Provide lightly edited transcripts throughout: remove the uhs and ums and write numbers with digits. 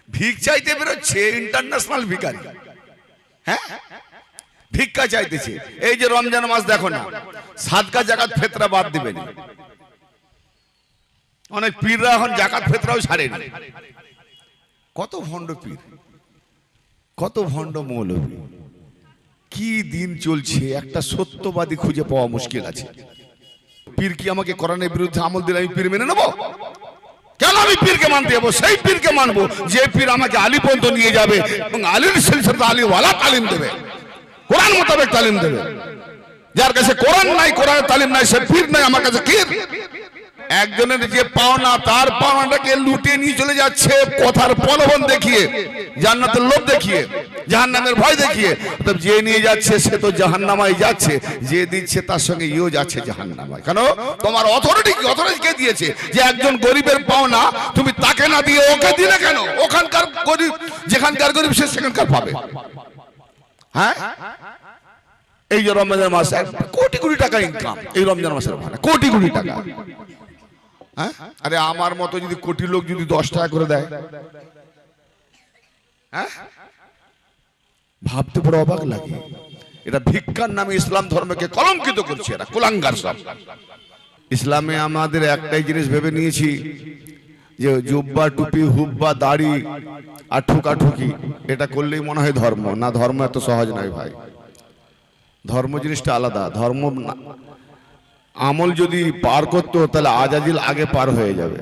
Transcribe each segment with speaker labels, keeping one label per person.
Speaker 1: ভিক চাইতে বেরোচ্ছে ইন্টারন্যাশনাল ভিখারি। হ্যাঁ, ভিক্ষা চাইতেছে। এই যে রমজান মাস দেখো না, সাদকা জাকাত ফেতরা বাদ দিবেন। অনেক পীররা এখন জাকাত ফেতরাও ছাড়েনি। কত ভণ্ড পীর, কত ভণ্ড মৌলভী, কি দিন চলছে! একটা সত্যবাদী খুঁজে পাওয়া মুশকিল আছে। পীর কি আমাকে কোরআনের বিরুদ্ধে আমল দিলে আমি পীর মেনে নেবো? কেন আমি পীরকে মানতে যাবো? সেই পীরকে মানবো যে পীর আমাকে আলী পর্যন্ত নিয়ে যাবে এবং আলীর সিলসিলাতে আলীওয়ালা তালিম দেবে, কোরআন মোতাবেক তালিম দেবে। যার কাছে কোরআন নাই, কোরআনের তালিম নাই, সে পীর নাই, আমার কাছে পীর। একজনের যে পাওনা, তার পাওনাটাকে লুটে নিয়ে চলে যাচ্ছে কথার প্রলোভন দেখিয়ে, জান্নাতের লোভ দেখিয়ে, জাহান্নামের ভয় দেখিয়ে। তবে যে নিয়ে যাচ্ছে সে তো জাহান্নামায় যাচ্ছে, যে দিচ্ছে তার সঙ্গে ইও যাচ্ছে জাহান্নামায়। কেন? তোমার অথরিটি কি? অথরিটি কে দিয়েছে যে একজন গরিবের পাওনা তুমি তাকে না দিয়ে ওকে দিলে কেন? ওখানকার গরিব, যেখানকার গরিব সে সেখানকার পাবে। হ্যাঁ, এই যে রমজানের মাসে কোটি কোটি টাকা ইনকাম, এই রমজান মাসের মানে কোটি কোটি টাকা। হ্যাঁ, আরে আমার মতো যদি কোটি লোক যদি 10 টাকা করে দেয়, হ্যাঁ, ভাবতে বড় অবাক লাগে। এটা ভিক্ষার নামে ইসলাম ধর্মকে কলঙ্কিত করছে এরা, কুলাঙ্গার সব। ইসলামে আমাদের একটাই জিনিস ভেবে নিয়েছি যে জুব্বা, টুপি, হুব্বা, দাড়ি আর ঠুকাঠুকি, এটা করলেই মনে হয় ধর্ম। না, ধর্ম এত সহজ নয় ভাই। ধর্ম জিনিসটা আলাদা। ধর্ম আমল যদি পার করতো তাহলে আজাজিল আগে পার হয়ে যাবে।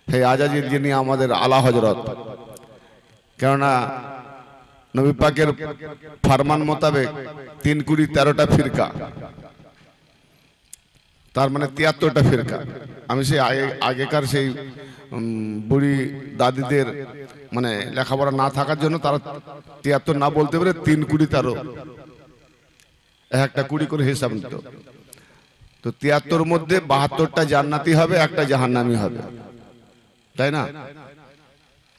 Speaker 1: সেই আজাজিল যিনি আমাদের আলা হযরত, কেননা নবী পাকের ফরমান মোতাবেক 3 কুড়ি 13টা ফিরকা, তার মানে 73টা ফিরকা। আমি সেই আগেকার সেই বুড়ি দাদিদের মানে লেখাপড়া না থাকার জন্য তারা 73 না বলতে পারে 3 কুড়ি 13, একটা 20 করে হিসাব নিত। তো 73 মধ্যে 72টা জান্নাতি হবে, একটা জাহান্নামী হবে, তাই না?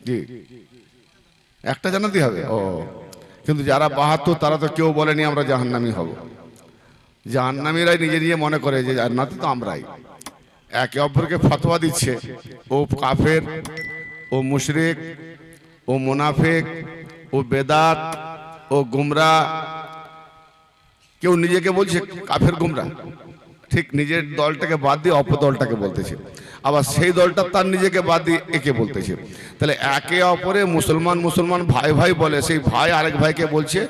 Speaker 1: জি, একটা জান্নাতি হবে। ও, কিন্তু যারা 72 তারা তো কেউ বলেনি আমরা জাহান্নামী হব। জাহান্নামীরাই নিজে নিজে মনে করে যে জান্নাতি তো আমরাই। একে অপরকে ফতোয়া দিচ্ছে, ও কাফের, ও মুশরিক, ও মুনাফিক, ও বেদাত, ও গুমরা। কেউ নিজেকে বলছে কাফের, গুমরা, ঠিক নিজের দলটাকে বাদ দিয়ে অপর দলটাকে বলতেছে। আবার সেই দলটা তার নিজেকে বাদ দিয়ে একে বলতেছে। তাহলে একে অপরে মুসলমান মুসলমান ভাই ভাই বলে, সেই ভাই আরেক ভাইকে বলছে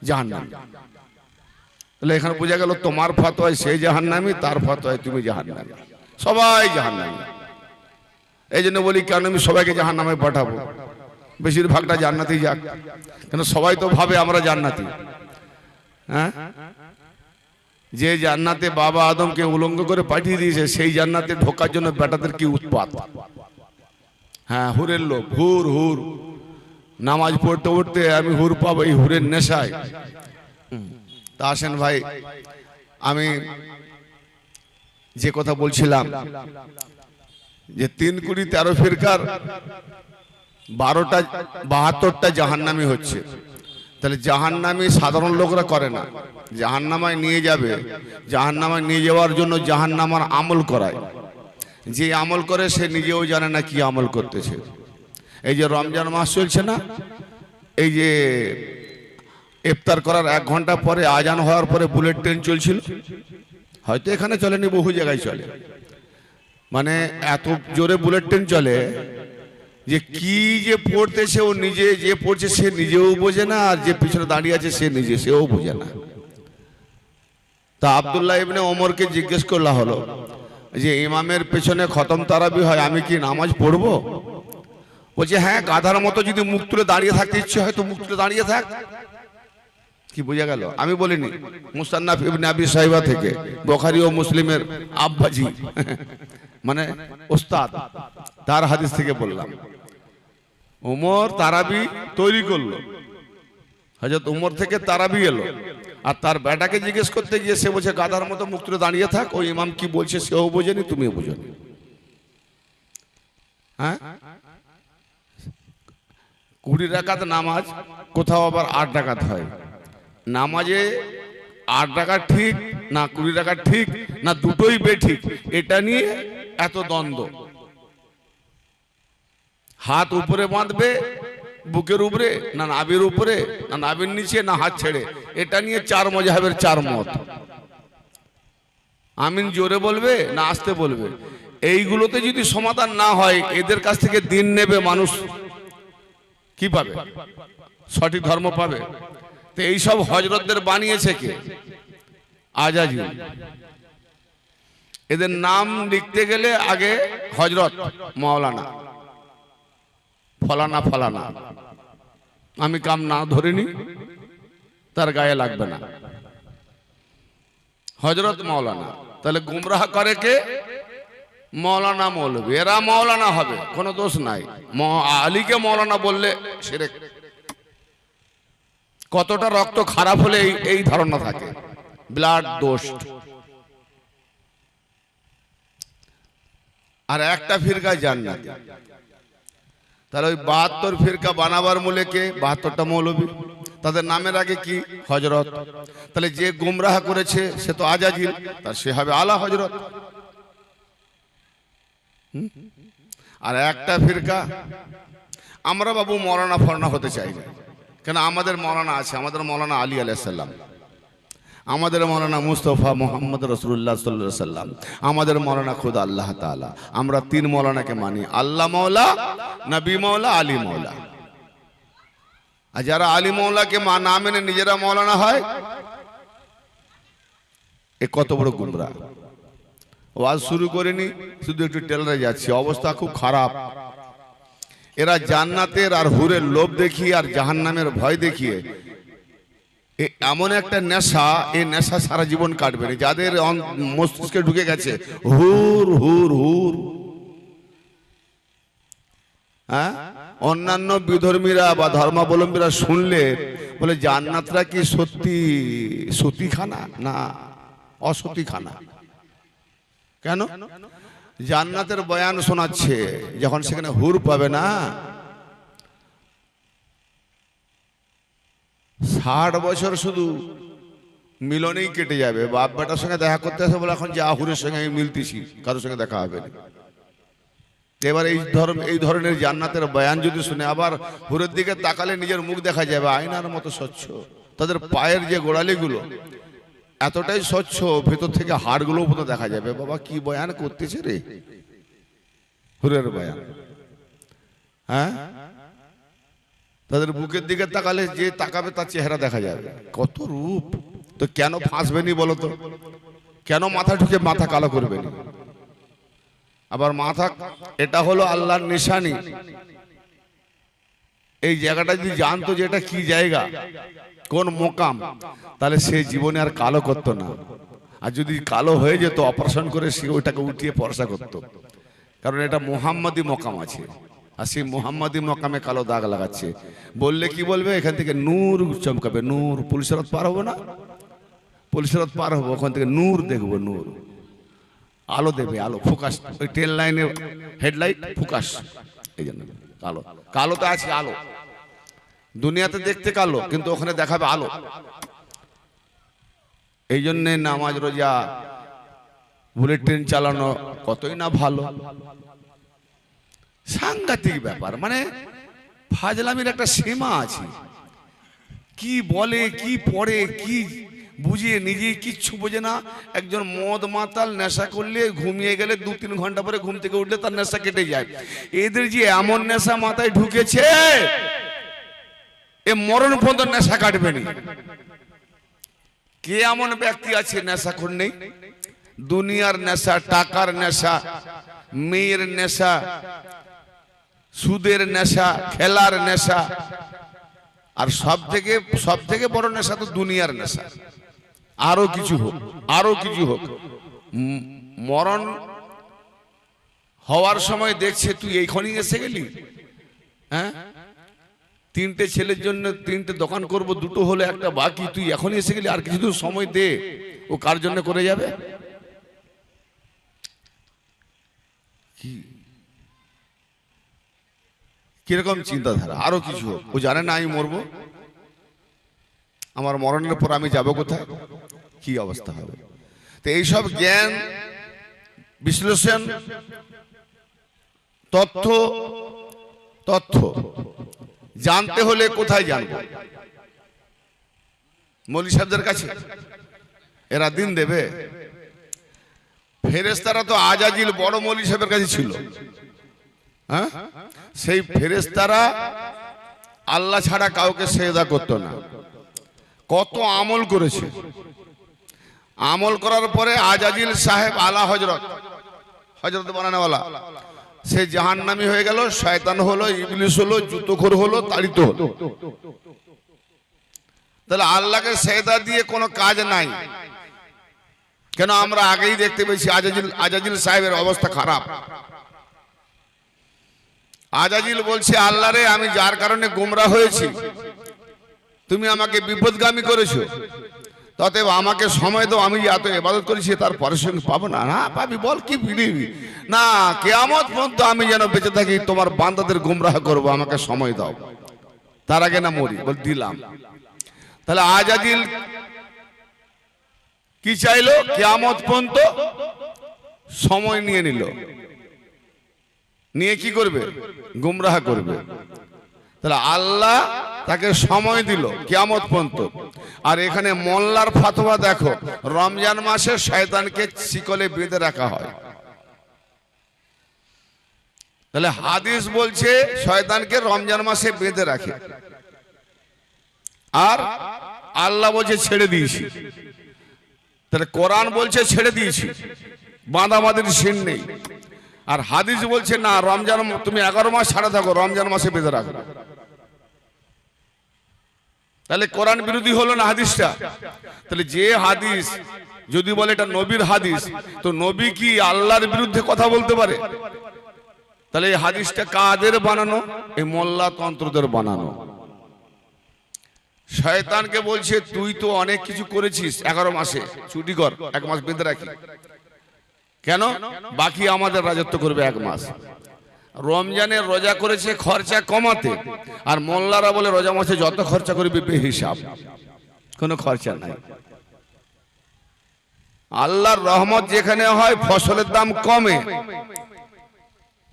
Speaker 1: জাহান্নামী। তাহলে এখানে বোঝা গেল তোমার ফতোয়ায় সে জাহান্নামী, তার ফতোয়ায় তুমি জাহান্নামী, সবাই জাহান্নামী। এই জন্য বলি কেন আমি সবাইকে জাহান্নামে পাঠাবো? বেশিরভাগটা জান্নাতি যাক, কেন সবাই তো ভাবে আমরা জান্নাতি। হ্যাঁ, যে জান্নাতে বাবা আদমকে উলঙ্গ করে পাঠিয়ে দিয়েছে, সেই জান্নাতে ঢোকার জন্য বেটাদের কি উৎপাত! হ্যাঁ, হুরের লোক, হুর হুর, নামাজ পড়তে পড়তে আমি হুর পাবো, এই হুরের নেশায়। তা আসেন ভাই, আমি যে কথা বলছিলাম যে 3 কুড়ি 13 ফিরকার 72টা জাহান্নামী হচ্ছে। তাহলে জাহান্নামী সাধারণ লোকরা করে না, জাহান্নামায় নিয়ে যাবে। জাহান্নামায় নিয়ে যাওয়ার জন্য জাহান্নামার আমল করায়। যে আমল করে সে নিজেও জানে না কি আমল করতেছে। এই যে রমজান মাস চলছে না, এই যে ইফতার করার 1 ঘন্টা পরে আজান হওয়ার পরে বুলেট ট্রেন চলছিল, হয়তো এখানে চলেনি, বহু জায়গায় চলে। মানে এত জোরে বুলেট ট্রেন চলে যে কি যে পড়তেছে, ও নিজে যে পড়ছে সে নিজেও বোঝে না, আর যে পিছনে দাঁড়িয়ে আছে সে নিজে, সেও বোঝে না। তা আব্দুল্লাহ ইবনে ওমরকে জিজ্ঞেস করলা হলো যে ইমামের পেছনে খতম তারাবি হয়, আমি কি নামাজ পড়বো? বলছে হ্যাঁ, গাধার মতো যদি মুখ তুলে দাঁড়িয়ে থাকতে ইচ্ছে হয় তো মুখ তুলে দাঁড়িয়ে থাক। কি বোঝা গেল? আমি বলিনি, মুসান্নাফ ইবনে আবি শাইবা থেকে, বুখারী ও মুসলিমের আব্বাজি মানে ওস্তাদ, তার হাদিস থেকে বললাম। ওমর তারাবি তৈরি করলো, হযরত ওমর থেকে তারাবি এলো, আর তার বেটাকে জিজ্ঞেস করতে গিয়ে সে বলছে গাধার মতো মুখ তুলে দাঁড়িয়ে থাক। ওই ইমাম কি বলছে সেও বোঝেনি, তুমিও বোঝোনি। হ্যাঁ, 20 রাকাত নামাজ, কোথাও আবার 8 রাকাত হয়। নামাজে 8 রাকাত ঠিক না 20 রাকাত ঠিক না দুটোই বেঠিক, এটা নিয়ে এত দ্বন্দ্ব। হাত উপরে বাঁধবে বুকের উপরে, না নাভির উপরে, না নাভির নিচে, না হাত ছেড়ে। এটা নিয়ে চার মাযহাবের চার মত। আমিন জোরে বলবে না আস্তে বলবে? এইগুলোতে যদি সমাধান না হয়, এদের কাছ থেকে দিন নেবে মানুষ, কি পাবে? সঠিক ধর্ম পাবে? তো এইসব হযরতদের বানিয়েছে কে? আজাজিল। এদের নাম লিখতে গেলে আগে হযরত, মাওলানা, ফলানা ফলানা, আমি কাম না ধরিনি, তার গায়ে লাগবে না, হযরত মাওলানা। তাহলে গুমরাহ করে কে? মৌলানা মৌলবী। এরা মৌলানা হবে, কোনো দোষ নাই। আলীকে মৌলানা বললে শিরক। কতটা রক্ত খারাপ হলে এই ধারণা থাকে, ব্লাড দোষ। আর একটা ফিরকা জান্নাতি। তাহলে ওই 72 ফিরকা বানাবার মূলে কে? 72টা মৌলবী। তাদের নামের আগে কি? হযরত। তাহলে যে গুমরাহ করেছে সে তো আজাজিল, তার সে হবে আলা হযরত। আর একটা ফিরকা, আমরা বাবু মৌলানা ফরনা হতে চাই না। কেন? আমাদের মৌলানা আছে, আমাদের মৌলানা আলী আলাইহিস সালাম, আমাদের মৌলানা মুস্তাফা মুহাম্মদ রাসূলুল্লাহ সাল্লাল্লাহু আলাইহি সাল্লাম, আমাদের মৌলানা খুদ আল্লাহ তাআলা। আমরা তিন মৌলানাকে মানি, আল্লাহ মাওলা, নবী মাওলা, আলী মাওলা। আর যারা আলী মাওলাকে না মেনে নিজেরা মৌলানা হয়, এ কত বড় গুমরাহ। ওয়াজ শুরু করিনি, শুধু একটু টেলারে যাচ্ছি, অবস্থা খুব খারাপ। এরা জান্নাতের আর হুরের লোভ দেখিয়ে আর জাহান্নামের ভয় দেখিয়ে এমন একটা নেশা, এই নেশা সারা জীবন কাটবে না। যাদের মস্তিষ্কে ঢুকে গেছে হুর হুর হুর, হ্যাঁ, অন্যান্য বিধর্মীরা বা ধর্মাবলম্বীরা শুনলে বলে জান্নাতরা কি সত্যি সতীখানা? না, অসতীখানা। কেন? জান্নাতের বয়ান শোনাচ্ছে, যখন সেখানে হুর পাবে না, 60 বছর শুধু মিলনেই কেটে যাবে। বাপ বেটার সঙ্গে দেখা করতে আসে বলে এখন যে হুরের সঙ্গে আমি মিলতেছি, কারোর সঙ্গে দেখা হবে না। এবার এই ধরনের জান্নাতের বয়ান যদি শুনে, আবার হুরের দিকে তাকালে নিজের মুখ দেখা যাবে আয়নার মতো স্বচ্ছ। তাদের পায়ের যে গোড়ালিগুলো এতটাই স্বচ্ছ, ভেতর থেকে হাড়গুলো মতো দেখা যাবে। বাবা কি বয়ান করতেছে রে, হুরের বয়ান। হ্যাঁ, তাদের বুকের দিকে তাকালে যে তাকাবে তার চেহারা দেখা যাবে, কত রূপ। তো কেন ফাঁসবেনি বলো তো? কেন মাথা ঢুকে মাথা কালো করবেনি? আবার মাথা, এটা হলো আল্লাহর নিশানি। এই জায়গাটা যদি জানতো যে এটা কি জায়গা, কোন মোকাম, তাহলে সে জীবনে আর কালো করতো না। আর যদি কালো হয়ে যেত, অপারেশন করে সে ওইটাকে উঠিয়ে পরশা করতো। কারণ এটা মুহাম্মাদি মোকাম আছে, আর সেই মুহাম্মাদি মোকামে কালো দাগ লাগাচ্ছে। বললে কি বলবে? এখান থেকে নূর চমকাবে, নূর। পুলিশের রাত পার হবো না, পুলিশের রাত পার হবো, ওখান থেকে নূর দেখবো, নূর, আলো দেবে, আলো ফোকাস। ওই ট্রেন লাইনের হেডলাইট ফোকাস, এই জন্য কালো। কালোতে আছে আলো। দুনিয়াতে দেখতে কালো, কিন্তু ওখানে দেখাবে আলো। এই জন্যে নামাজ রোজা বুলেট ট্রেন চালানো কতই না ভালো। সাংঘাতিক ব্যাপার, মানে ফাজলামির একটা সীমা আছে। কি বলে, কি পড়ে, কি বুঝিয়ে, নিজেই কিচ্ছু বোঝে না। একজন মদ মাতাল নেশা করলে ঘুমিয়ে গেলে 2-3 ঘন্টা পরে ঘুম থেকে উঠলে তার নেশা কেটে যায়। এদের যে এমন নেশা মাথায় ঢুকেছে, এ মরণ পর্যন্ত নেশা কাটবে না। কে এমন ব্যক্তি আছে নেশাখোর নেই? দুনিয়ার নেশা, টাকার নেশা, মেয়ের নেশা, সুদের নেশা, খেলার নেশা, আর সব থেকে বড় নেশা তো দুনিয়ার নেশা। আরো কিছু হোক, আরো কিছু হোক, মরণ হওয়ার সময় দেখছে তুই এইখানেই এসে গেলি। হ্যাঁ, 3টে ছেলের জন্য 3টে দোকান করব, 2টো হলে একটা বাকি, তুই এখনই এসে গেলি, আর কিছুদিন সময় দে। ও কার জন্য করে যাবে? কি কিরকম চিন্তাধারা? আরো কিছু হোক, ও জানে না আমি মরবো, আমার মরণের পর আমি যাব কোথায়, কি অবস্থা হবে। তো এইসব জ্ঞান বিশ্লেষণ তথ্য তথ্য জানতে হলে কোথায় জানবো? মৌলভী সাহেবদের কাছে? এরা দিন দেবে? ফেরেশতারা তো আজাজিল বড় মৌলভী সাহেবের কাছে ছিল। হ্যাঁ, সেই ফেরেশতারা আল্লাহ ছাড়া কাউকে সেজদা করতো না। কত আমল করেছে। আমল করার পরে আজাজিল সাহেব আলা হজরত বানানোওয়ালা সে জাহান্নামী হয়ে গেল, শয়তান হলো, ইবলিস হলো, জুতোখোর হলো, তাড়িত হলো। তাহলে আল্লাহকে সেজদা দিয়ে কোনো কাজ নাই কেন? আমরা আগেই দেখতে পেয়েছি আজাজিল সাহেবের অবস্থা খারাপ। আজাজিল বলছে, আল্লাহ রে, আমি যার কারণে গোমরা হয়েছি, তুমি আমাকে বিপদগামী করেছো, ততএব আমাকে সময় দাও, আমি এত ইবাদত করেছি তার পারিশ্রমিক পাবো না? না পাবি, বল কি বিলিবি না, কিয়ামত পর্যন্ত আমি যেন বেঁচে থাকি তোমার বান্দাদের গোমরাহ করবো, আমাকে সময় দাও, তার আগে না মরি। বল দিলাম। তাহলে আজাজিল কি চাইলো? কিয়ামত পর্যন্ত সময় নিয়ে নিল, নিয়ে কি করবে? গোমরাহ করবে। তাহলে আল্লাহ তাকে সময় দিল কিয়ামত পর্যন্ত। আর এখানে মোল্লার ফতোয়া দেখো, রমজান মাসে শয়তানকে শিকলে বেঁধে রাখা হয়। তাহলে হাদিস বলছে শয়তানকে রমজান মাসে বেঁধে রাখে, আর আল্লাহ বলছে ছেড়ে দিয়েছি। তাহলে কোরআন বলছে ছেড়ে দিয়েছি, বাঁধাবাঁধির সিন নেই। আর হাদিস বলছে না, রমজান তুমি 11 মাস ছাড়া থাকো, রমজান মাসে বেঁধে রাখো। তাহলে কোরআন বিরোধী হলো না হাদিসটা? তাহলে যে হাদিস যদি বলে এটা নবীর হাদিস, তো নবী কি আল্লাহর বিরুদ্ধে কথা বলতে পারে? তাহলে এই হাদিসটা কাদের বানানো? এই মোল্লা তন্ত্রদের বানানো। শয়তানকে বলছে তুই তো অনেক কিছু করেছিস, 11 মাসে ছুটি কর, 1 মাস বেঁধে রাখি। কেন? বাকি আমাদের রাজত্ব করবে 1 মাস। রমজানের রোজা করেছে খরচা কমাতে, আর মোল্লারা বলে রোজা মাসে যত খরচা করবে বেহিসাব, কোনো খরচা নাই। আল্লাহর রহমত যেখানে হয় ফসলের দাম কমে।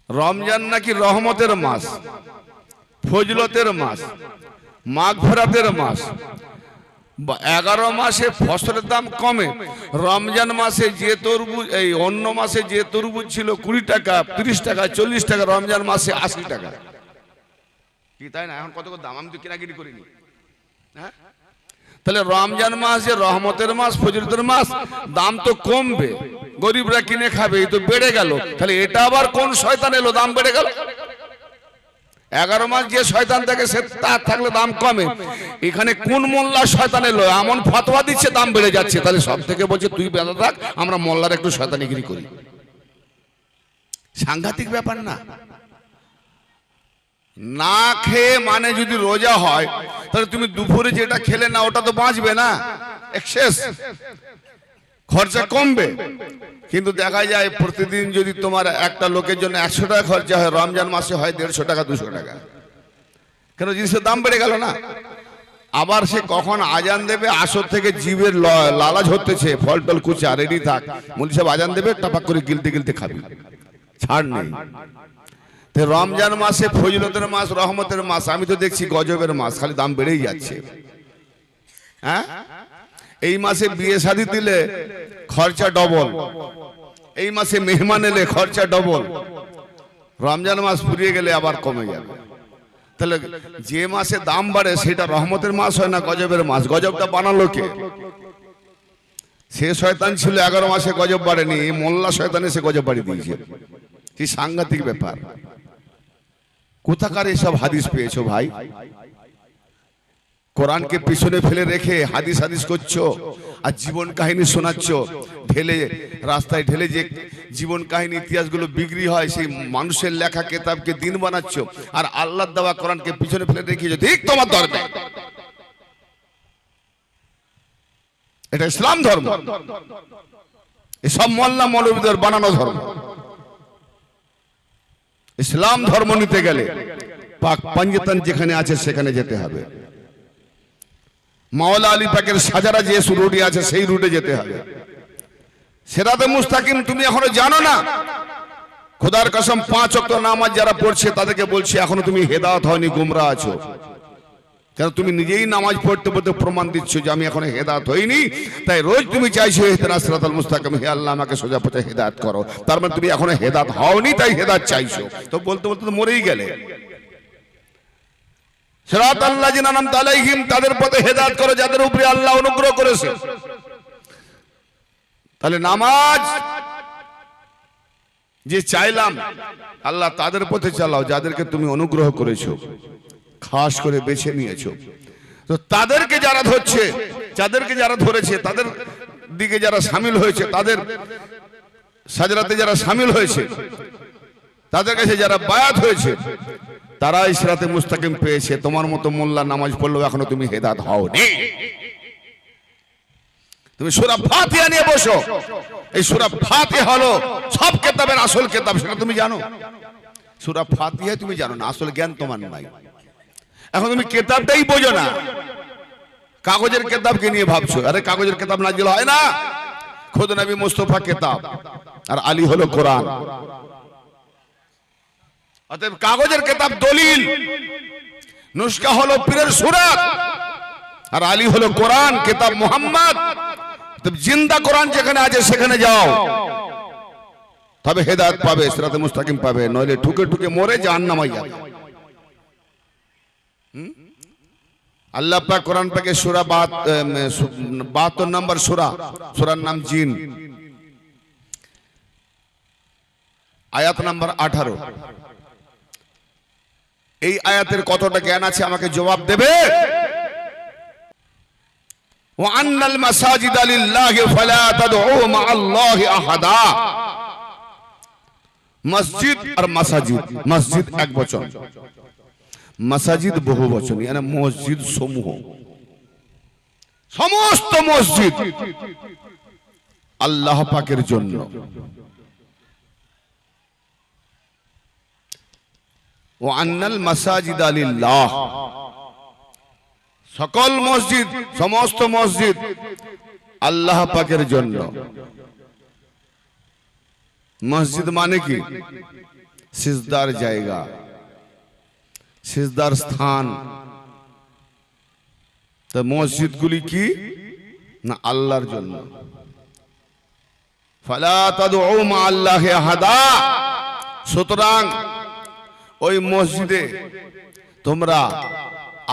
Speaker 1: রমজান নাকি রহমতের মাস, ফজলতের মাস, মাগফিরাতের মাস। 11 মাসে ফসলের দাম কমে। রমজান মাসে যে তরমুজ, এই অন্য মাসে যে তরমুজ ছিল 20 টাকা, 30 টাকা, 40 টাকা, রমজান মাসে 80 টাকা। কি তাই না? এখন কত কত দাম, আমি তো কেনাকিনি করিনি। হ্যাঁ, তাহলে রমজান মাস যে রহমতের মাস, ফজলতের মাস, দাম তো কমবে, গরিবরা কিনে খাবে, এই তো বেড়ে গেল। তাহলে এটা আবার কোন শয়তান এলো, দাম বেড়ে গেল? 11 মাস যে শয়তান থাকে সে তার থাকলে দাম কমে। এখানে কোন মোল্লা শয়তান এলো, এমন ফতোয়া দিচ্ছে দাম বেড়ে যাচ্ছে। তাহলে সব থেকে বলছে তুই বেঁধে থাক, আমরা মোল্লার একটু শয়তানিগিরি করি। সাংঘাতিক ব্যাপার না? না খেয়ে মানে যদি রোজা হয়, তাহলে তুমি দুপুরে যেটা খেলে না ওটা তো বাঁচবে না, এক্সেস খরচা কমবে। কিন্তু দেখা যায় প্রতিদিন যদি তোমার একটা লোকের জন্য 100 টাকা খরচা হয়, রমজান মাসে হয় 150 টাকা, 200 টাকা। কেন? জিনিসের দাম বেড়ে গেল না? আবার সে কখন আজান দেবে, আসর থেকে জীবের লালাজ হতেছে, ফল টল কুচা রেডি থাক, মৌলভী সাহেব আজান দেবে, টাপাক করে গিলতে গিলতে খাবি, ছাড় নেই। রমজান মাসে ফজিলতের মাস, রহমতের মাস, আমি তো দেখছি গজবের মাস, খালি দাম বেড়েই যাচ্ছে। হ্যাঁ, এই মাসে বিয়ে শাদী দিলে খরচা ডবল, এই মাসে মেহমান এলে খরচা ডবল, রমজান মাস ফুরিয়ে গেলে আবার কমে যাবে। তাহলে যে মাসে দাম বাড়ে সেটা রহমতের মাস হয় না গজবের মাস? গজবটা বানালো কে? সে শয়তান ছিল 11 মাসে গজব বাড়েনি, মোল্লা শয়তান এসে গজব বাড়িয়ে দিয়েছে। কি সাংঘাতিক ব্যাপার! কোথাকার এসব হাদিস পেয়েছো ভাই? কোরআনকে পিছনে ফেলে রেখে হাদিস হাদিস করছো, আর জীবন কাহিনী শোনাচ্ছ, ঢেলে রাস্তায় ঢেলে যে জীবন কাহিনী ইতিহাসগুলো বিক্রি হয়, সেই মানুষের লেখা কিতাবকে দিন বানাচ্ছ, আর আল্লাহর দেওয়া কোরআনকে পিছনে ফেলে রেখেছো। ঠিক তোমার ধর্মে, এটা ইসলাম ধর্ম, এসব মোল্লা মৌলবীদের বানানো ধর্ম। ইসলাম ধর্ম নিতে গেলে পাক পাঞ্জাতন যেখানে আছে সেখানে যেতে হবে। মাওলা আলী পাকের সাজারা যে রুটে আছে সেই রুটে যেতে হবে। সিরাতে মুস্তাকিম তুমি এখনো জানো না? খোদার কসম 5 ওয়াক্ত নামাজ যারা পড়ছে তাদেরকে বলছি এখনো তুমি হেদায়েত হয়নি, গোমরা আছো। কারণ তুমি নিজেই নামাজ পড়তে পড়তে প্রমাণ দিচ্ছ যে আমি এখনো হেদায়েত হইনি। তাই রোজ তুমি চাইছো ইহদিনাস সিরাতাল মুস্তাকিম, হে আল্লাহ আমাকে সোজা পথে হেদায়েত করো। তার মানে তুমি এখনো হেদায়েত হওনি, তাই হেদায়েত চাইছো। তো বলতে বলতে তো মরেই গেলে। সিরাতাল লাযিনা আনআমতা আলাইহিম, তাদের পথে হেদায়েত করো যাদের উপরে আল্লাহ অনুগ্রহ করেছে। তাহলে নামাজ যে চাইলাম আল্লাহ তাদের পথে চালাও যাদেরকে তুমি অনুগ্রহ করেছো, খাস করে বেছে নিয়েছো। তো তাদেরকে যারা ধরছে, যাদেরকে যারা ধরেছে, তাদের দিকে যারা শামিল হয়েছে, তাদের সাজরাতে যারা শামিল হয়েছে, তাদের কাছে যারা বায়াত হয়েছে, তারাই সিরাতে মুস্তাকিম পেয়েছে। তোমার মতো মোল্লা নামাজ পড়লেও এখনো তুমি হেদায়েত হওনি। তুমি সূরা ফাতিহা নিয়ে বসো। এই সূরা ফাতিহা হলো সব কিতাবের আসল কিতাব, সেটা তুমি জানো। সূরা ফাতিহা তুমি জানো না, আসল জ্ঞান তোমার নাই। এখন তুমি কিতাবটাই বোঝো না, কাগজের কিতাবকে নিয়ে ভাবছো। আরে কাগজের কিতাব নাজিল হয় না, খুদ নবী মুস্তাফা কিতাব, আর আলী হলো কোরআন। অতএব কাগজের কিতাব দলিল, নুসখা হলো পীরের সুরাত, আর আলী হলো কোরআন, কিতাব মুহাম্মদ। জিন্দা কোরআন যেখানে আছে সেখানে যাও, তবে হেদায়েত পাবে, সিরাতে মুস্তাকিম পাবে। নইলে ঠুকে ঠুকে মরে জাহান্নামে যাবে। আল্লাহ পাক কোরআন পাকে সূরা 72 নম্বর সূরার নাম জিন, আয়াত নাম্বার 18। এই আয়াতের কতটা জ্ঞান আছে আমাকে জবাব দেবে। ওয়া আন্নাল মাসাজিদা লিল্লাহি ফালা তাদউ মা'আল্লাহি আহাদা। মসজিদ আর মাসাজিদ, মসজিদ এক বচন, মাসাজিদ বহু বচন, মানে মসজিদ সমূহ। সমস্ত মসজিদ আল্লাহ পাকের জন্য। ওয়া আন্নাল মাসাজিদা লিল্লাহ, সকল মসজিদ, সমস্ত মসজিদ আল্লাহ পাকের জন্য। মসজিদ মানে কি? সিজদার জায়গা, সিজদার স্থান। তো মসজিদগুলি কি না আল্লাহর জন্য। ফালা তাদউ মা'আল্লাহি আহাদা, সুতরাং ওই মসজিদে তোমরা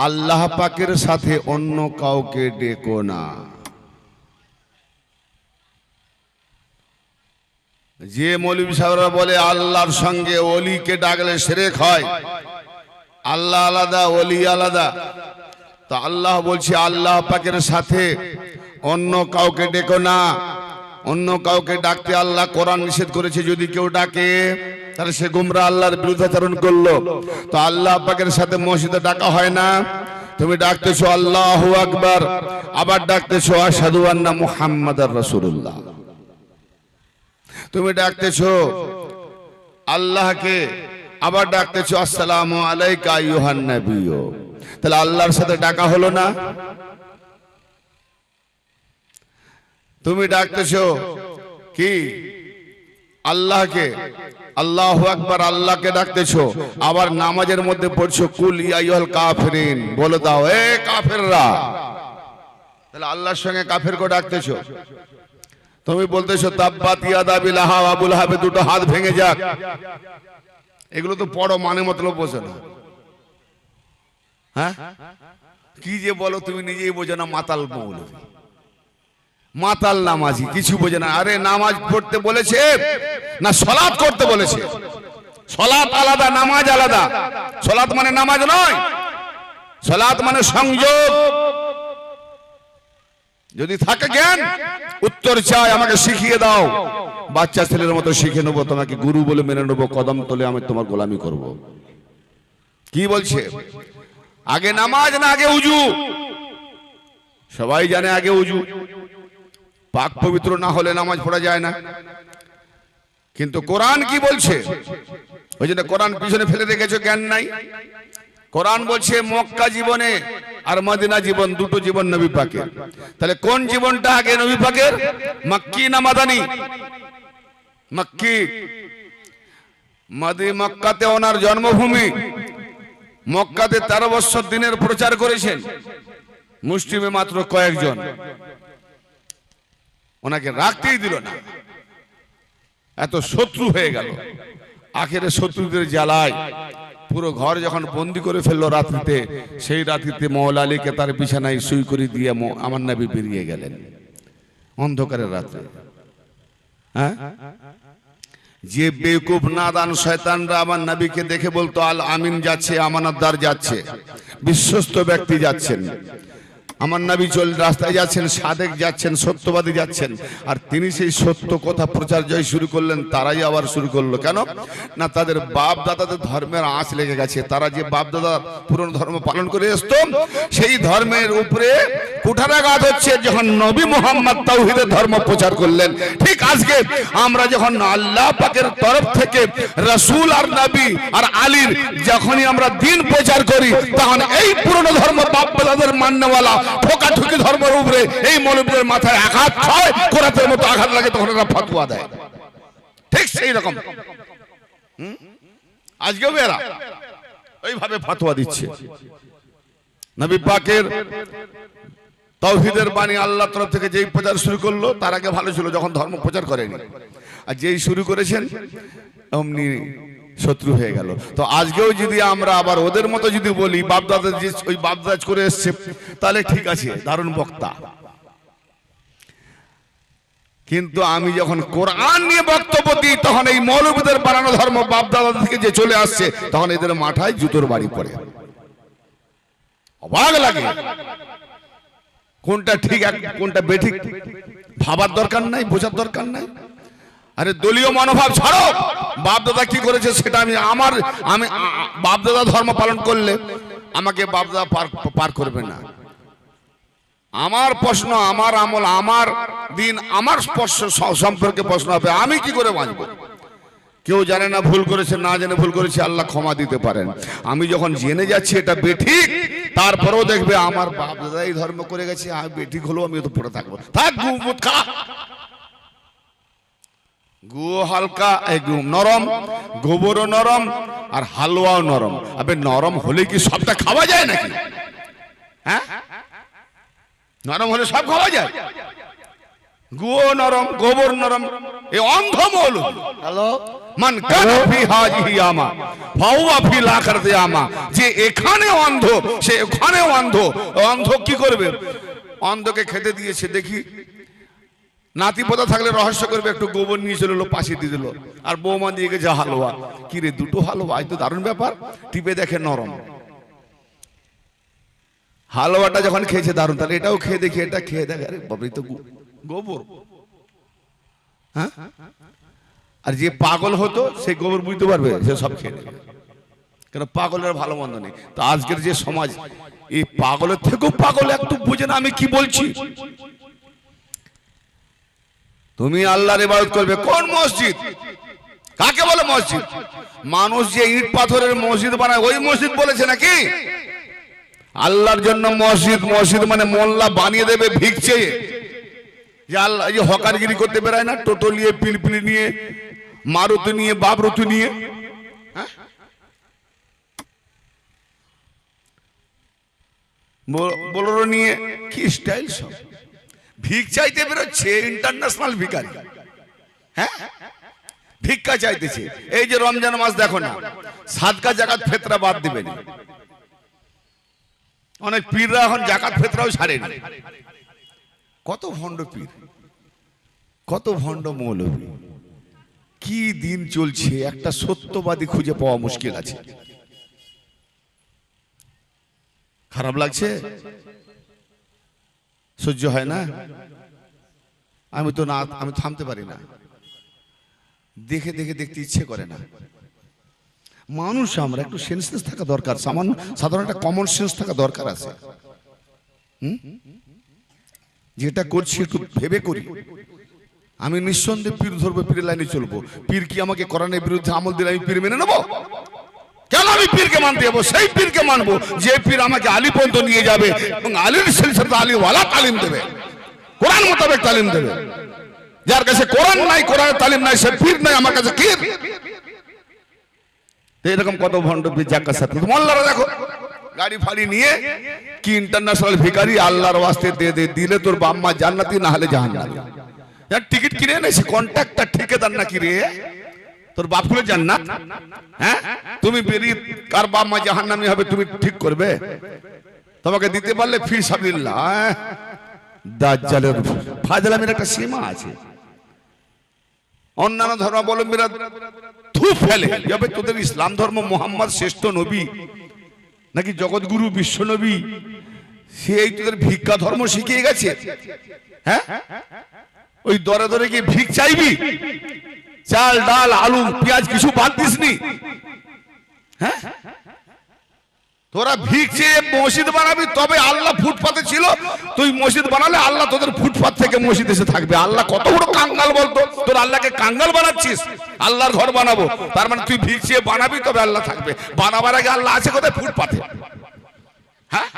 Speaker 1: আল্লাহ পাকের সাথে অন্য কাউকে ডেকো না। যে মৌলভী সাহেবরা বলে আল্লাহর সঙ্গে ওলিকে ডাকলে শিরক হয়, আল্লাহ আলাদা ওলি আলাদা, তো আল্লাহ বলছে আল্লাহ পাকের সাথে অন্য কাউকে ডেকো না। অন্য কাউকে ডাকতে আল্লাহ কোরআন নিষেধ করেছে। যদি কেউ ডাকে তাহলে সে গোমরা, আল্লাহর বিরুদ্ধাচরণ করলো। তো আল্লাহ পাকের সাথে মসজিদে ডাকা হয় না। তুমি ডাকতেছো আল্লাহু আকবার, আবার ডাকতেছো আশহাদু আন্না মুহাম্মাদার রাসূলুল্লাহ। তুমি ডাকতেছো আল্লাহকে, আবার ডাকতেছো আসসালামু আলাইকা আইয়ুহান নাবিয়্যু। তাহলে আল্লাহর সাথে ডাকা হলো না? তুমি ডাকতেছো কি আল্লাহকে, আল্লাহু আকবার, আল্লাহকে ডাকতেছো, আবার নামাজের মধ্যে পড়ছো কুল ইয়া আইয়ুহাল কাফিরিন, বলে দাও এ কাফেররা। তাহলে আল্লাহর সঙ্গে কাফেরকে ডাকতেছো। তুমি বলতেছো তাব্বাত ইয়াদা আবি লাহাব, আবু লাহাবের দুটো হাত ভেঙে যাক। এগুলো তো পড়ো, মানে মতলব বোঝো না। হ্যাঁ কি যে বলো তুমি নিজেই বোঝো না। মাতাল মৌলভী, মাতাল নামাজি, কিছু বোঝে না। আরে নামাজ পড়তে বলেছে না সালাত করতে বলেছে? সালাত আলাদা, নামাজ আলাদা। সালাত মানে নামাজ নয়, সালাত মানে সংযোগ। যদি থাকে জ্ঞান, উত্তর চাই আমাকে শিখিয়ে দাও। বাচ্চা ছেলের মতো শিখে নেবো, তোমাকে গুরু বলে মেনে নেবো, কদম তলে আমি তোমার গোলামি করব। কি বলছে? আগে নামাজ না আগে উজু? সবাই জানে আগে উজু। পাক পবিত্র না হলে নামাজ পড়া যায় না। কিন্তু কোরআন কি বলছে? ওই জন্য কোরআন পিছনে ফেলে রেখেছো, জ্ঞান নাই। কোরআন বলছে মক্কা জীবনে আর মদিনা জীবন, দুটো জীবন নবী পাকের। তাহলে কোন জীবনটা আগে নবী পাকের? মক্কি না মাদানী? মক্কি। মক্কাতে ওনার জন্মভূমি, মক্কাতে 13 বছর দিনের প্রচার করেছেন, মুসলিমে মাত্র কয়েকজন, ওনাকে রাখতেই দিল না, এত শত্রু হয়ে গেল। আখেরে শত্রুদের জ্বালায় পুরো ঘর যখন বন্দি করে ফেললো রাত্রিতে, সেই রাত্রিতে মওলা আলীকে তার বিছানায় শুই করে দিয়ে আমার নবী বেরিয়ে গেলেন অন্ধকারের রাতে। হ্যাঁ, যে বেকুব নাদান শয়তানরা আমার নবীকে দেখে বলতো আল আমিন যাচ্ছে, আমানতদার যাচ্ছে, বিশ্বস্ত ব্যক্তি যাচ্ছেন, আমার নবী রাস্তায় যাচ্ছেন, সাদেক যাচ্ছেন, সত্যবাদী যাচ্ছেন, আর তিনি সেই সত্য কথা প্রচার জয় শুরু করলেন, তারাই আবার শুরু করলো। কেন না, তাদের বাপ দাদাদের ধর্মের আঁচ লেগে গেছে। তারা যে বাপ দাদা পুরনো ধর্ম পালন করে আসত, সেই ধর্মের উপরে কুঠারাঘাত হচ্ছে যখন নবী মুহাম্মদ তাওহীদের ধর্ম প্রচার করলেন। ঠিক আজকে আমরা যখন আল্লাহ পাকের তরফ থেকে রাসূল আর নবী আর আলীর যখনই আমরা দিন প্রচার করি, তখন এই পুরনো ধর্ম বাপ দাদাদের মান্যওয়ালা ঠোকাঠুকি ধর্মের উপরে এই মৌলবীদের মাথায় আঘাত হয়, কোরাতের মতো আঘাত লাগে, তখন এরা ফতোয়া দেয়। ঠিক সেই রকম আজকেও এরা এইভাবে ফতোয়া দিচ্ছে। নবী পাকের তাওহীদের বাণী আল্লাহর তরফ থেকে যেই প্রচার শুরু করলো, তার আগে ভালো ছিল যখন ধর্ম প্রচার করেনি, আর যেই শুরু করেছেন অমনি শত্রু হয়ে গেল। তো আজকেও যদি আমরা আবার ওদের মতো যদি বলি বাপদাদা যে ওই বাপদাজ করে এসছে, তাহলে ঠিক আছে, দারুণ বক্তা। কিন্তু আমি যখন কোরআন নিয়ে বক্তব্য দিই, তখন এই মৌলবীদের বানানো ধর্ম বাপদাদা থেকে যে চলে আসছে, তখন এদের মাথায় জুতোর বাড়ি পড়ে। অবাক লাগে, কোনটা ঠিক কোনটা বেঠিক ভাবার দরকার নাই, বোঝার দরকার নাই। আরে দলীয় মনোভাব ছাড়ো, বাপদাদা কি করেছে সেটা আমি বাপদাদা ধর্ম পালন করলে আমাকে বাপদাদা পার করবে না। আমার প্রশ্ন, আমার আমল, আমার দিন, আমার সম্পর্কে প্রশ্ন হবে, আমি কি করে বাঁচবো? কেউ জানে না ভুল করেছে, না জেনে ভুল করেছে, আল্লাহ ক্ষমা দিতে পারেন। আমি যখন জেনে যাচ্ছি এটা বেঠিক, তারপরেও দেখবে আমার বাপদাদা এই ধর্ম করে গেছে, আমি বেঠিক হলেও আমি তো পড়ে থাকবো। থাক, গুমুত খা। গুও হালকা, নরম, গোবরও নরম, আর হালুয়াও নরম। আবে নরম হলে কি সবটা খাওয়া যায় নাকি? হ্যাঁ, নরম হলে সব খাওয়া যায়? গুও নরম, গোবর নরম, এই অন্ধ মৌলবী। হ্যালো, মান কানা ফি হাজিহি আমা ফাহুয়া ফিল আখিরাতি আমা। যে এখানে অন্ধ, সে ওখানেও অন্ধ। অন্ধ কি করবে? অন্ধকে খেতে দিয়েছে, দেখি নাতি পোতা থাকলে রহস্য করবে, একটু গোবর নিয়ে চলে এলো, পাশে দিয়ে দিল, আর বৌমা দিয়ে গেছে হালুয়া। কি রে, দুটো হালুয়া, এই তো দারুণ ব্যাপার। টিপে দেখে নরম। হালুয়াটা যখন খেয়েছে দারুণ, তাহলে এটাও খেয়ে দেখি, এটা খেয়ে দেখে, আরে বাবা, তো গোবর। হ্যাঁ, আর যে পাগল হতো সেই গোবর বুঝতে পারবে, সে সব খেয়ে নেবে, কেন পাগলের ভালো মন্দ নেই। তো আজকের যে সমাজ, এই পাগলের থেকেও পাগল একটু বুঝে না আমি কি বলছি। তুমি আল্লাহর ইবাদত করবে কোন মসজিদ? কাকে বলে মসজিদ? মানুষ যে ইট পাথরের মসজিদ বানায়, ওই মসজিদ বলেছে নাকি? আল্লাহর জন্য মসজিদ, মসজিদ মানে মোল্লা বানিয়ে দেবে ভিক চেয়ে, যে আল্লাহ যে হকারগিরি করতে বেড়ায় না, টোটো নিয়ে, পিলপিলি নিয়ে, মারুতি নিয়ে, বাবরুতি নিয়ে, বোলেরো নিয়ে, কি স্টাইল সব ভিক চাইতে বেরোচ্ছে, ইন্টারন্যাশনাল ভিখারি। হ্যাঁ, ভিক্ষা চাইতেছে। এই যে রমজান মাস দেখো না, সাদকা জাকাত ফেতরা বাদ দিবেন। অনেক পীররা এখন জাকাত ফেতরাও ছাড়েনি। কত ভণ্ড পীর, কত ভণ্ড মৌলবী, কি দিন চলছে! একটা সত্যবাদী খুঁজে পাওয়া মুশকিল আছে। খারাপ লাগছে, সহ্য হয় না। আমি তো না, আমি থামতে পারি না, দেখে দেখে দেখতে ইচ্ছে করে না। মানুষ আমরা, একটু সেন্সলেস থাকা দরকার, সামান্য সাধারণ একটা কমন সেন্স থাকা দরকার আছে। যেটা করছি একটু ভেবে করি। আমি নিঃসন্দেহে পীর ধরবো, পীরের লাইনে চলবো। পীর কি আমাকে কোরআনের বিরুদ্ধে আমল দিলে আমি পীর মেনে নেবো? কেন আমি পীরকে মানতে যাবো? সেই পীরকে মানবো যে পীর আমাকে আলী পর্যন্ত নিয়ে যাবে এবং আলীর সিলসিলাতে আলীওয়ালা তালিম দেবে, কোরআন মোতাবেক তালিম দেবে। যার কাছে কোরআন নাই, কোরআনের তালিম নাই, সে পীর নাই, আমার কাছে পীর। এরকম কত ভণ্ড জাকাত সাথে মোল্লারা দেখো গাড়ি ফাড়ি নিয়ে কি ইন্টারন্যাশনাল ভিখারি, আল্লাহর ওয়াস্তে দে দে, দিলে তোর বাম্মা জান্নাতি, না হলে জাহান্নামী। টিকিট কিনে এনেছি, কন্ট্রাক্টর ঠিকাদার নাকি রে তোর বাপ খুলে জান্নাত? হ্যাঁ, তুমি বেরিয়ে কার বাম্মা জাহান্নামী হবে তুমি ঠিক করবে? তোমাকে দিতে পারলে ফি সাবিল্লাহ। দাজ্জালের ফাজলামের একটা সীমা আছে। অন্যান্য ধর্মাবলম্বীরা থু ফেলে যাবে তোদের ইসলাম ধর্ম মোহাম্মদ শ্রেষ্ঠ নবী নাকি জগৎগুরু বিশ্ব নবী, সেই তোদের ভিক্ষা ধর্ম শিখিয়ে গেছে। হ্যাঁ, ওই দরে দরে গিয়ে ভিক চাইবি, চাল ডাল আলু পেঁয়াজ কিছু বাদ দিসনি। হ্যাঁ, তোরা ভিক চেয়ে মসজিদ বানাবি, তবে আল্লাহ ফুটপাতে ছিল, তুই মসজিদ বানালে আল্লাহ তোদের ফুটপাত থেকে মসজিদ এসে থাকবে। আল্লাহ কত বড় কাঙ্গাল বলতো, তোর আল্লাহকে কাঙ্গাল বানাচ্ছিস। আল্লাহর ঘর বানাবো, তার মানে তুই ভিক চেয়ে বানাবি তবে আল্লাহ থাকবে। বানাবার আগে আল্লাহ আছে কোথায়? ফুটপাতে। হ্যাঁ,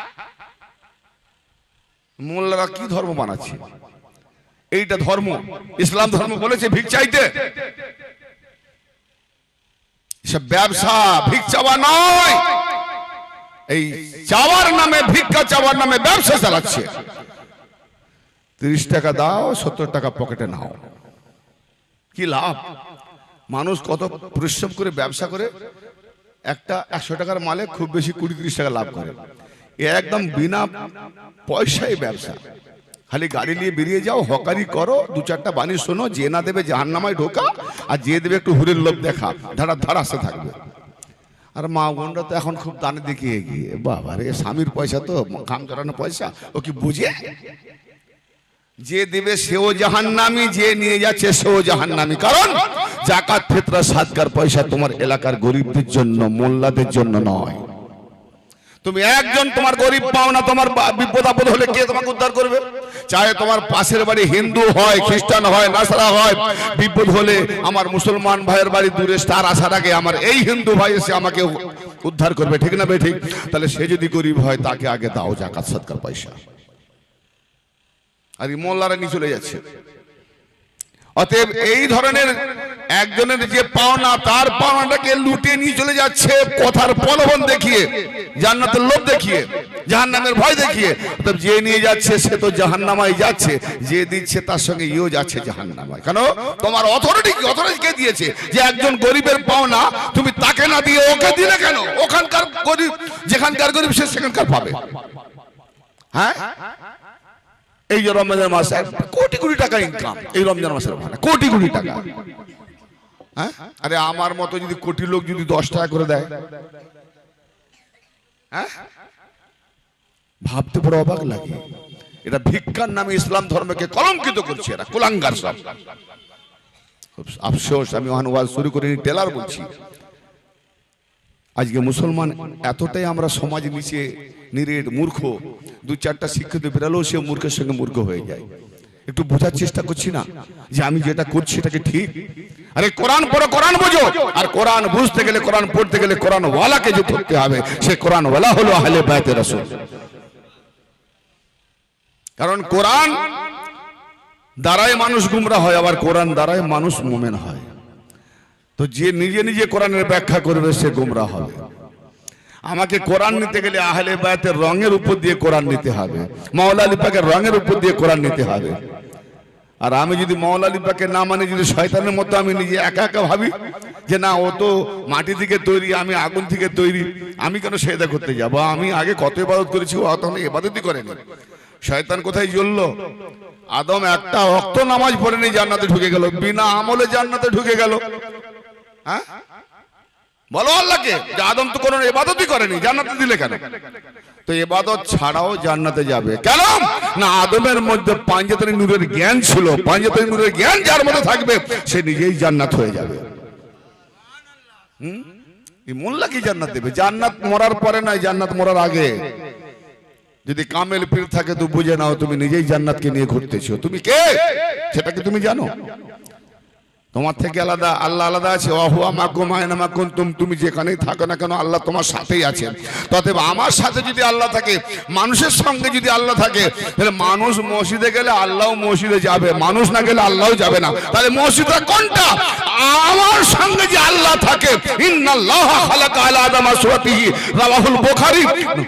Speaker 1: মোল্লারা কি ধর্ম বানাচ্ছে? এইটা ধর্ম? ইসলাম ধর্ম বলেছে ভিক চাইতে? সব ব্যবসা, ভিক চাওয়া নয়। এই চাওয়ার নামে, ভিক্ষা চাওয়ার নামে ব্যবসা চালাচ্ছে। 30 টাকা দাও, 70 টাকা পকেটে নাও, কি লাভ? মানুষ কত পরিশ্রম করে ব্যবসা করে একটা 100 টাকার মালে খুব বেশি 20-30 টাকা লাভ করে। এ একদম বিনা পয়সায় ব্যবসা। খালি গাড়ি নিয়ে বেরিয়ে যাও, হকারি করো, 2-4টা বাণী শোনো, যে না দেবে জাহান্নামায় ঢোকা, আর যে দেবে একটু হুরের লোভ দেখা, ধারা ধারা আসতে থাকবে। আর মা বোনরা তো এখন খুব দানে দেখিয়ে গিয়ে, বাবা রে, স্বামীর পয়সা তো কাম জড়ানো পয়সা, ও কি বুঝে? যে দেবে সেও জাহান্নামী, যে নিয়ে যাচ্ছে সেও জাহান্নামী। কারণ যাকাত ফিতরা সাদকার পয়সা তোমার এলাকার গরিবদের জন্য, মোল্লাদের জন্য নয়। তুমি একজন তোমার গরিব পাও না, তোমার বিপদ আপদ হলে কে তোমাকে উদ্ধার করবে? চাহে তোমার পাশের বাড়ি হিন্দু হয়, খ্রিস্টান হয়, নাসারা হয়, বিপদ হলে আমার মুসলমান ভাইয়ের বাড়ি দূরে তার আসার আগে আমার এই হিন্দু ভাই এসে আমাকে উদ্ধার করবে, ঠিক না ভাই? ঠিক। তাহলে সে যদি গরিব হয় তাকে আগে দাও যাকাত সাদকার পয়সা। আর মোল্লারা নিয়ে চলে যাচ্ছে। অতএব এই ধরনের একজনের যে পাওনা, তার পাওনাটাকে লুটে নিয়ে চলে যাচ্ছে কথার প্রলোভন দেখিয়ে, জান্নাতের লোভ দেখিয়ে, জাহান্নামের ভয় দেখিয়ে। অতএব যে নিয়ে যাচ্ছে সে তো জাহান্নামায় যাচ্ছে, যে দিচ্ছে তার সঙ্গে ইও যাচ্ছে জাহান্নামায়। কেন? তোমার অথরিটি কে দিয়েছে যে একজন গরিবের পাওনা তুমি তাকে না দিয়ে ওকে দিলে কেন? ওখানকার গরিব, যেখানকার গরিব সে সেখানকার পাবে। হ্যাঁ, এই যে রমজান মাসে কোটি কোটি টাকা ইনকাম, এই রমজান মাসের কোটি কোটি টাকা। হ্যাঁ, আরে আমার মতো যদি কোটি লোক যদি 10 টাকা করে দেয়, হ্যাঁ, ভাবতে বড় অবাক লাগে। এটা ভিক্ষার নামে ইসলাম ধর্মকে কলঙ্কিত করছে এরা, কুলাঙ্গার সব। খুব আফসোস, আমি ওয়াজ শুরু করিনি, টেলার বলছি। আজকে মুসলমান এতটাই আমরা সমাজ নিচে নিরেট মূর্খ, 2-4টা শিক্ষিত বেরালেও সে মূর্খের সঙ্গে মূর্খ হয়ে যায়। একটু বোঝার চেষ্টা করছি না যে আমি যেটা করছি এটাকে ঠিক? আরে কোরআন পড়ো, কোরআন বোঝো। আর কোরআন বুঝতে গেলে, কোরআন পড়তে গেলে কোরআন ওয়ালাকে যে ধরতে হবে, সে কোরআন ওয়ালা হলো আহলে বায়তে রাসূল। কারণ কোরআন দ্বারাই মানুষ গুমরাহ হয়, আবার কোরআন দ্বারাই মানুষ মুমিন হয়। তো যে নিজে নিজে কোরআনের ব্যাখ্যা করবে সে গুমরাহ হবে। আমাকে কোরআন নিতে গেলে আহলে বায়তের রঙের উপর দিয়ে কোরআন নিতে হবে, মাওলা আলী পাকের রঙের উপর দিয়ে কোরআন নিতে হবে। আর আমি যদি মাওলা আলী পাকে না মানে, যদি শয়তানের মতো আমি নিজে একা একা ভাবি যে না ও তো মাটি থেকে তৈরি, আমি আগুন থেকে তৈরি, আমি কেন সেজদা করতে যাব? আমি আগে কত ইবাদত করেছি, ও তখন ইবাদতই করেনি। শয়তান কোথায় জ্বললো? আদম একটা ওয়াক্ত নামাজ পড়েনি, জান্নাতে ঢুকে গেল, বিনা আমলে জান্নাতে ঢুকে গেল। হ্যাঁ, বলো আল্লাহকে যে আদম তো কোনো ইবাদতই করেনি, জান্নাতে দিলে কেন? তো ইবাদত ছাড়াও জান্নাতে যাবে কেন? না, আদমের মধ্যে পাঞ্জাতনি নূরের জ্ঞান ছিল। পাঞ্জাতনি নূরের জ্ঞান যার মধ্যে থাকবে সে নিজেই জান্নাত হয়ে যাবে। এই মোল্লা কি জান্নাত দেবে? জান্নাত মরার পরে নয়, জান্নাত মরার আগে। যদি কামেল পীর থাকে তো বুঝে নাও তুমি নিজেই জান্নাতকে নিয়ে ঘুরতেছো। তুমি কে সেটা কি তুমি জানো? তোমার থেকে আলাদা, আল্লাহ আলাদা আছে। ওয়াহুয়া মাকুম আইনামা কুনতুম, তুমি যেখানেই থাকো না কেন আল্লাহ তোমার সাথেই আছেন। তবে আমার সাথে যদি আল্লাহ থাকে, মানুষের সঙ্গে যদি আল্লাহ থাকে, তাহলে মানুষ মসজিদে গেলে আল্লাহও মসজিদে যাবে, মানুষ না গেলে আল্লাহও যাবে না। তাহলে মসজিদটা কোনটা? আমার সঙ্গে যে আল্লাহ থাকে। ইন্নাল্লাহা খালাকা আলা আদামা সুরাতিহি, রাওয়াহুল বুখারী।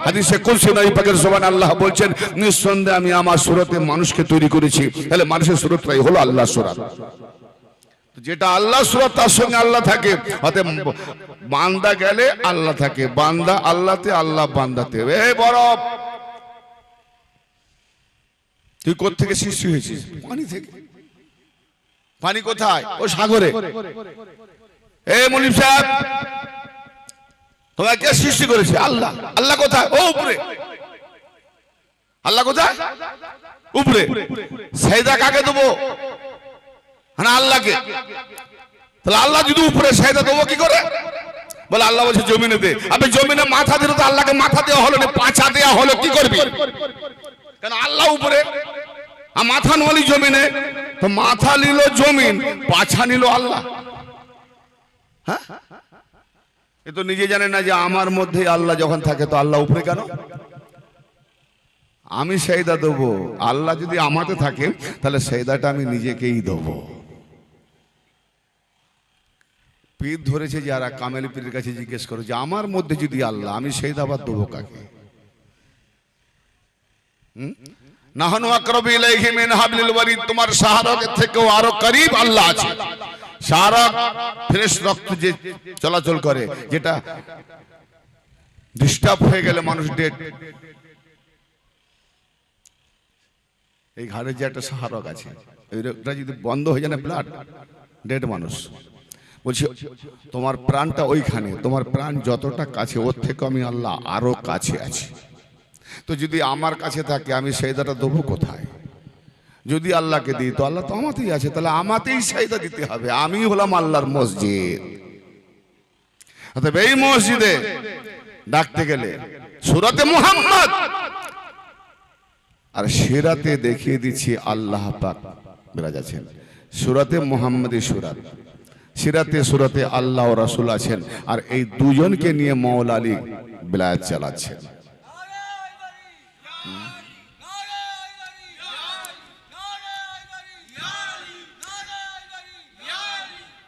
Speaker 1: হাদিসে কুদসি নবী পাকের জবান আল্লাহ বলছেন, নিঃসন্দেহে আমি আমার সুরতে মানুষকে তৈরি করেছি। তাহলে মানুষের সুরতটাই হলো আল্লাহর সুরত। যেটা আল্লাহ সুরত তার সঙ্গে আল্লাহ থাকে। অতএব বান্দা গেলে আল্লাহ থাকে, বান্দা আল্লাহতে, আল্লাহ বান্দাতে। এই বরফ, তুই কোত্থেকে সৃষ্টি হয়েছিস? পানি থেকে। পানি কোথায়? ও সাগরে। এই মুনিম সাহেব, তোমাকে কে সৃষ্টি করেছে? আল্লাহ। আল্লাহ কোথায়? ও উপরে। আল্লাহ কোথায়? উপরে। সেজদা কাকে দেবো? না আল্লাহকে। তাহলে আল্লাহ যদি উপরে, সেজদা দেবো কি করে? বলে আল্লাহ বলছে জমিনে দে। আপনি জমিনে মাথা দিলে তো আল্লাহকে মাথা দেওয়া হলো না, পাছা দেওয়া হলো, কি করবি? কেন আল্লাহ উপরে, আর মাথা নলি জমিনে। তো মাথা নিল জমিন, পাছা নিল আল্লাহ। হ্যাঁ, এ তো নিজে জানে না যে আমার মধ্যে আল্লাহ যখন থাকে তো আল্লাহ উপরে কেন? আমি সেজদা দেবো, আল্লাহ যদি আমাতে থাকে তাহলে সেজদাটা আমি নিজেকেই দেবো। পীর ধরেছে যারা, কামেল পীরের কাছে জিজ্ঞেস করে যে আমার মধ্যে যদি আল্লাহ, আমি সেজদা আবার দেবো কাকে? নাহনু আকরাবু ইলাইহি মিন হাবলিল ওয়ারিদ, তোমার শাহরগের থেকেও আরো করিব আল্লাহ আছে। শাহরগ ফ্রেশ রক্ত যে চলাচল করে, যেটা ডিস্টার্ব হয়ে গেলে মানুষ ডেড। এই ঘাড়ে যে একটা শাহরগ আছে, ওইটা যদি বন্ধ হয়ে যায় না, ব্লাড, ডেড মানুষ। বলছি তোমার প্রাণটা ওইখানে, তোমার প্রাণ যতটা কাছে, ওর থেকে আমি আল্লাহ আরো কাছে আছি। তো যদি আমার কাছে থাকে আমি সেজদাটা দেবো কোথায়? যদি আল্লাহকে দিই তো আল্লাহ তো আমাতেই আছে, তাহলে আমাতেই সেজদা দিতে হবে। আমি হলাম আল্লাহর মসজিদ। অতএব এই মসজিদে ডাকতে গেলে সূরাতে মুহাম্মদ আর সিরাতে দেখিয়ে দিচ্ছি আল্লাহ পাক বিরাজ আছেন। সূরাতে মুহাম্মদী সূরাত, সিরাতে সূরাতে আল্লাহ ও রাসূল আছেন। আর এই দুজনকে নিয়ে মওলা আলী বিলায়াত চালাচ্ছেন।